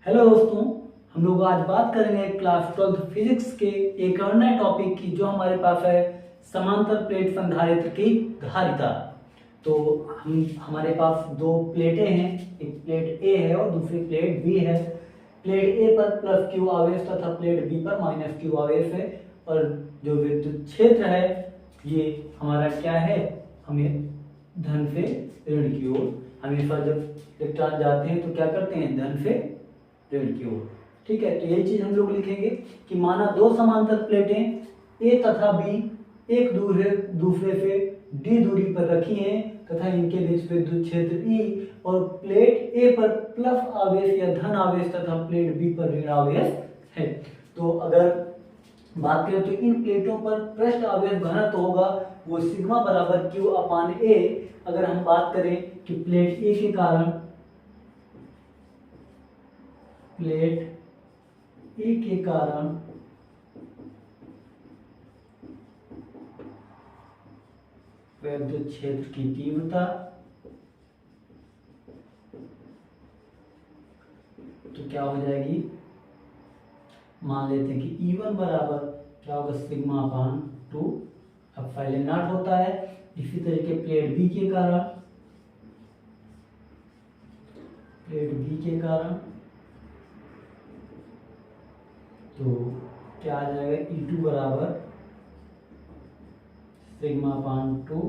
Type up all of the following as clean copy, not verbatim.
Hello दोस्तों, हम लोग आज बात करेंगे क्लास 12 फिजिक्स के एक और नए टॉपिक की जो हमारे पास है समांतर प्लेट संधारित्र की धारिता। तो हमारे पास दो प्लेटें हैं, एक प्लेट ए है और दूसरी प्लेट बी है। प्लेट ए पर प्लस क्यू आवेश तथा प्लेट बी पर माइनस क्यू आवेश है और जो विद्युत क्षेत्र है ये हमारा क्या है, हमें धन से ऋण की ओर, हमेशा जब इलेक्ट्रॉन जाते हैं तो क्या करते हैं, धन से ऋण की ओर। ठीक है, तो यही चीज हम लोग लिखेंगे कि माना दो समांतर प्लेटें ए तथा बी एक दूसरे से डी दूरी पर रखी हैं तथा इनके बीच विद्युत क्षेत्र ई और प्लेट ए पर प्लस आवेश या धन आवेश तथा प्लेट बी पर ऋण आवेश है। तो अगर बात करें तो इन प्लेटों पर पृष्ठ आवेश घनत्व होगा वो सिग्मा बराबर क्यू अपान ए। अगर हम बात करें कि प्लेट ए के कारण विद्युत क्षेत्र की तीव्रता तो क्या हो जाएगी, मान लेते हैं कि E1 बराबर क्या होगा, सिग्मा अपान 2 एप्सिलॉन नॉट होता है। इसी तरीके प्लेट बी के कारण तो क्या आ जाएगा, E2 बराबर सिग्मा अपान 2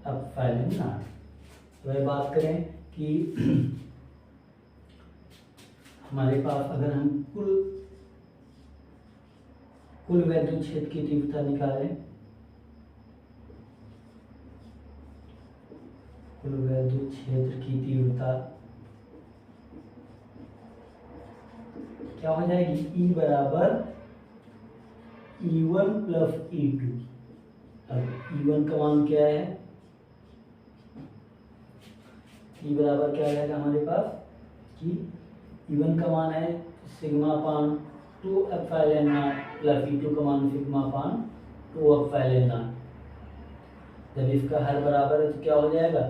एप्सिलॉन नॉट। वह बात करें कि हमारे पास अगर हम कुल विद्युत क्षेत्र की तीव्रता निकालें, कुल विद्युत क्षेत्र की तीव्रता क्या हो जाएगी, E बराबर E1 प्लस E2। अब E1 का मान क्या है, E बराबर क्या रहेगा हमारे पास कि E1 का मान है sigma upon 2 epsilon not plus E2 का मान सिग्मा अपान 2 एप्सिलॉन नॉट। जब इसका हर बराबर है तो क्या हो जाएगा,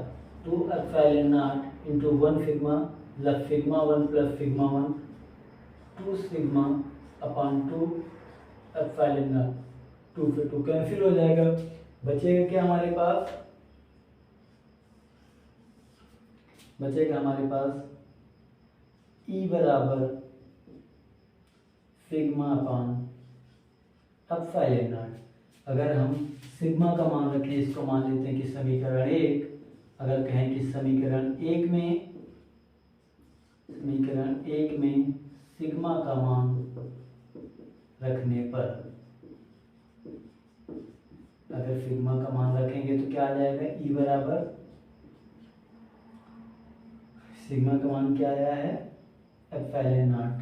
2 epsilon not into 1 sigma plus sigma 1 plus sigma 1 2 sigma upon 2 epsilon not. 2 से 2 कैंसिल हो जाएगा, बचेगा क्या हमारे पास, बचेगा हमारे पास E बराबर सिग्मा अपान एप्सिलॉन नॉट। अगर हम सिग्मा का मान रखें, इसको मान लेते हैं कि समीकरण 1, अगर कहें कि समीकरण एक में सिग्मा का मान रखने पर, अगर सिग्मा का मान रखेंगे तो क्या आ जाएगा, E बराबर सिग्मा का मान क्या आया है, एप्सिलॉन नॉट।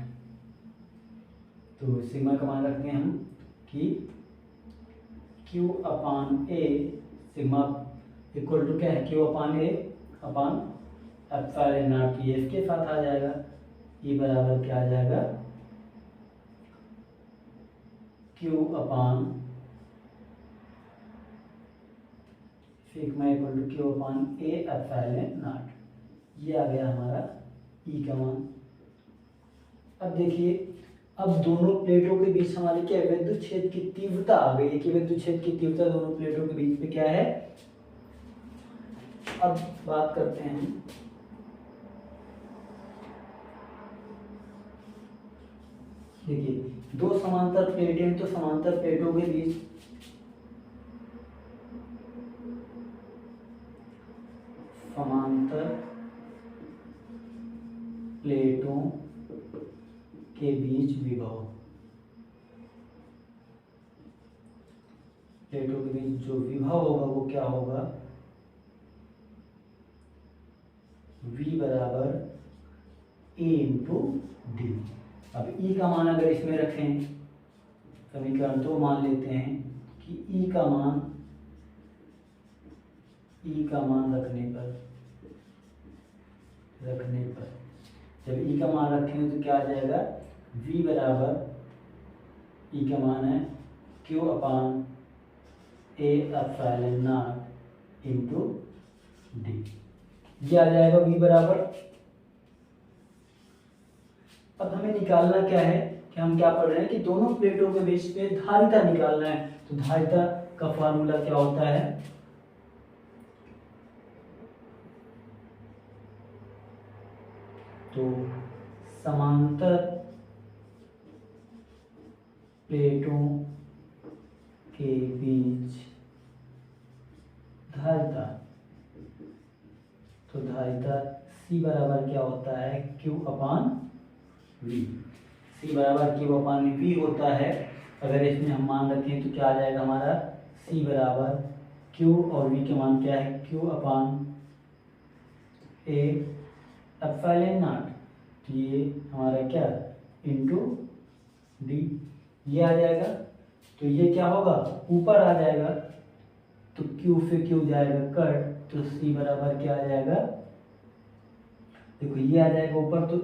तो सिग्मा का मान रखते हैं हम कि Q upon A, sigma equal to क्या है, Q upon A upon epsilon naught, ये इसके साथ आ जाएगा। E बराबर क्या आ जाएगा, Q upon sigma equal to Q upon A epsilon naught. ये आ गया हमारा E का मान। अब देखिए, अब दोनों प्लेटों के बीच हमारी क्या विद्युत क्षेत्र की तीव्रता आ गई है कि विद्युत क्षेत्र की तीव्रता दोनों प्लेटों के बीच में क्या है। अब बात करते हैं देखिए, दो समांतर प्लेटें तो समांतर प्लेटों के बीच विभव, प्लेटों के बीच जो विभव होगा वो क्या होगा, V बराबर A इंटू डी। अब E का मान अगर इसमें रखें, समीकरण तो मान लेते हैं कि E का मान रखने पर जब E का मान रखेंगे तो क्या आ जाएगा, V बराबर E का मान है Q upon A epsilon not into D. ये आ जाएगा V बराबर अब हमें निकालना क्या है कि हम क्या पढ़ रहे हैं कि दोनों प्लेटों के बीच में धारिता निकालना है। तो धारिता का फॉर्मूला क्या होता है, तो समांतर प्लेटों के बीच धारिता, तो धारिता C बराबर क्या होता है, Q/V। C बराबर Q/V होता है। अगर इसमें हम मान रखें तो क्या आ जाएगा हमारा, C बराबर Q और V के मान क्या है, Q/A/0। तो ये हमारा क्या इंटू D, ये आ जाएगा। तो ये क्या होगा, ऊपर आ जाएगा, तो Q से Q जाएगा कट, तो C बराबर क्या आ जाएगा, देखो ये आ जाएगा ऊपर, तो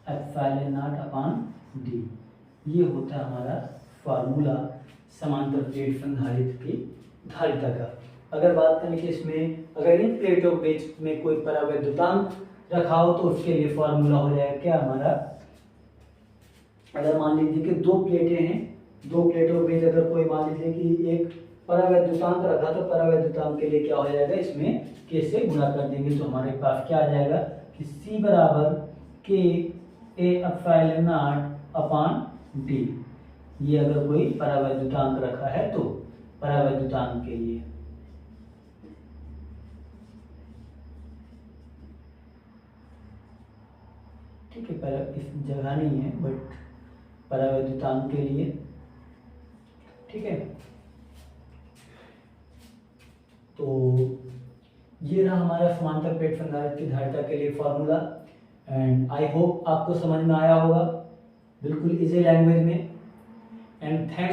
A/0/D। ये होता है हमारा फार्मूला समांतर प्लेट संधारित्र की धारिता का। अगर बात करें कि इसमें अगर इन प्लेटों के बीच में कोई परावैद्युतांक रखा हो तो उसके लिए फार्मूला हो जाएगा क्या हमारा, अगर मान लीजिए कि दो प्लेटें हैं, दो प्लेटों के बीच अगर कोई मान लीजिए कि एक परावैद्युतांक रखा, तो परावैद्युतांक के लिए क्या हो जाएगा, इसमें K से गुणा कर देंगे, तो हमारे पास क्या आ जाएगा कि C बराबर K/A/0/D। ये अगर कोई परावैद्युतांक रखा है तो परावैद्युतांक के लिए, ठीक है, पर इस जगह नहीं है बट परावैद्युतांक के लिए, ठीक है। तो ये रहा हमारा समांतर प्लेट संधारित्र की धारिता के लिए फॉर्मूला। एंड आई होप आपको समझ में आया होगा, बिल्कुल इजी लैंग्वेज में। And thanks